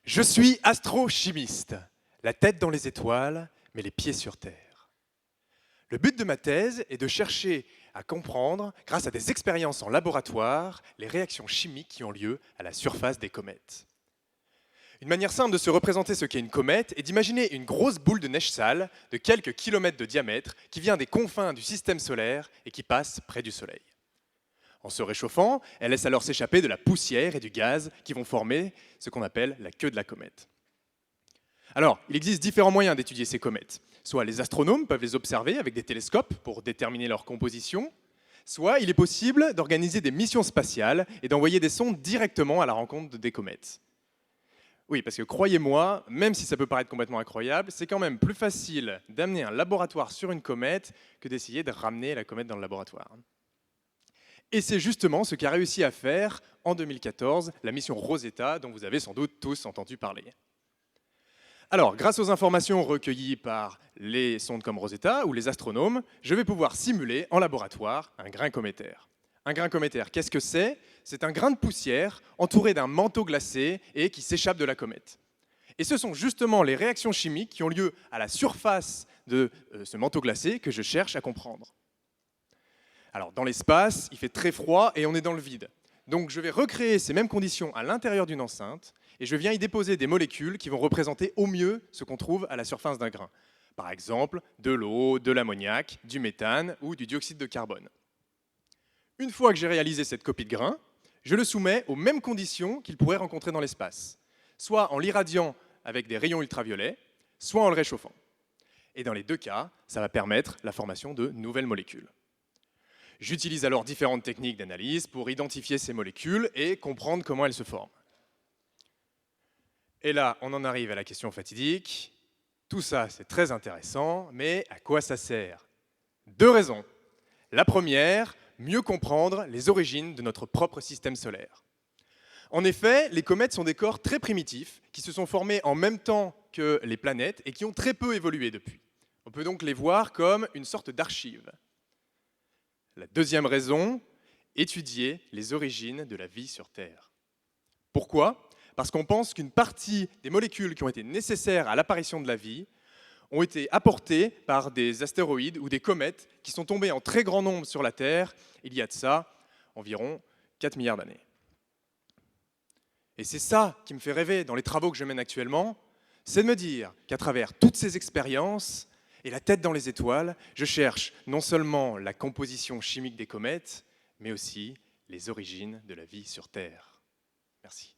Je suis astrochimiste, la tête dans les étoiles, mais les pieds sur Terre. Le but de ma thèse est de chercher à comprendre, grâce à des expériences en laboratoire, les réactions chimiques qui ont lieu à la surface des comètes. Une manière simple de se représenter ce qu'est une comète est d'imaginer une grosse boule de neige sale de quelques kilomètres de diamètre qui vient des confins du système solaire et qui passe près du Soleil. En se réchauffant, elle laisse alors s'échapper de la poussière et du gaz qui vont former ce qu'on appelle la queue de la comète. Alors, il existe différents moyens d'étudier ces comètes. Soit les astronomes peuvent les observer avec des télescopes pour déterminer leur composition, soit il est possible d'organiser des missions spatiales et d'envoyer des sondes directement à la rencontre des comètes. Oui, parce que croyez-moi, même si ça peut paraître complètement incroyable, c'est quand même plus facile d'amener un laboratoire sur une comète que d'essayer de ramener la comète dans le laboratoire. Et c'est justement ce qu'a réussi à faire en 2014 la mission Rosetta, dont vous avez sans doute tous entendu parler. Alors, grâce aux informations recueillies par les sondes comme Rosetta ou les astronomes, je vais pouvoir simuler en laboratoire un grain cométaire. Un grain cométaire, qu'est-ce que c'est? C'est un grain de poussière entouré d'un manteau glacé et qui s'échappe de la comète. Et ce sont justement les réactions chimiques qui ont lieu à la surface de ce manteau glacé que je cherche à comprendre. Alors, dans l'espace, il fait très froid et on est dans le vide. Donc, je vais recréer ces mêmes conditions à l'intérieur d'une enceinte et je viens y déposer des molécules qui vont représenter au mieux ce qu'on trouve à la surface d'un grain. Par exemple, de l'eau, de l'ammoniac, du méthane ou du dioxyde de carbone. Une fois que j'ai réalisé cette copie de grain, je le soumets aux mêmes conditions qu'il pourrait rencontrer dans l'espace, soit en l'irradiant avec des rayons ultraviolets, soit en le réchauffant. Et dans les deux cas, ça va permettre la formation de nouvelles molécules. J'utilise alors différentes techniques d'analyse pour identifier ces molécules et comprendre comment elles se forment. Et là, on en arrive à la question fatidique. Tout ça, c'est très intéressant, mais à quoi ça sert? Deux raisons. La première, mieux comprendre les origines de notre propre système solaire. En effet, les comètes sont des corps très primitifs qui se sont formés en même temps que les planètes et qui ont très peu évolué depuis. On peut donc les voir comme une sorte d'archive. La deuxième raison, étudier les origines de la vie sur Terre. Pourquoi? Parce qu'on pense qu'une partie des molécules qui ont été nécessaires à l'apparition de la vie ont été apportées par des astéroïdes ou des comètes qui sont tombés en très grand nombre sur la Terre il y a de ça environ 4 milliards d'années. Et c'est ça qui me fait rêver dans les travaux que je mène actuellement, c'est de me dire qu'à travers toutes ces expériences, et la tête dans les étoiles, je cherche non seulement la composition chimique des comètes, mais aussi les origines de la vie sur Terre. Merci.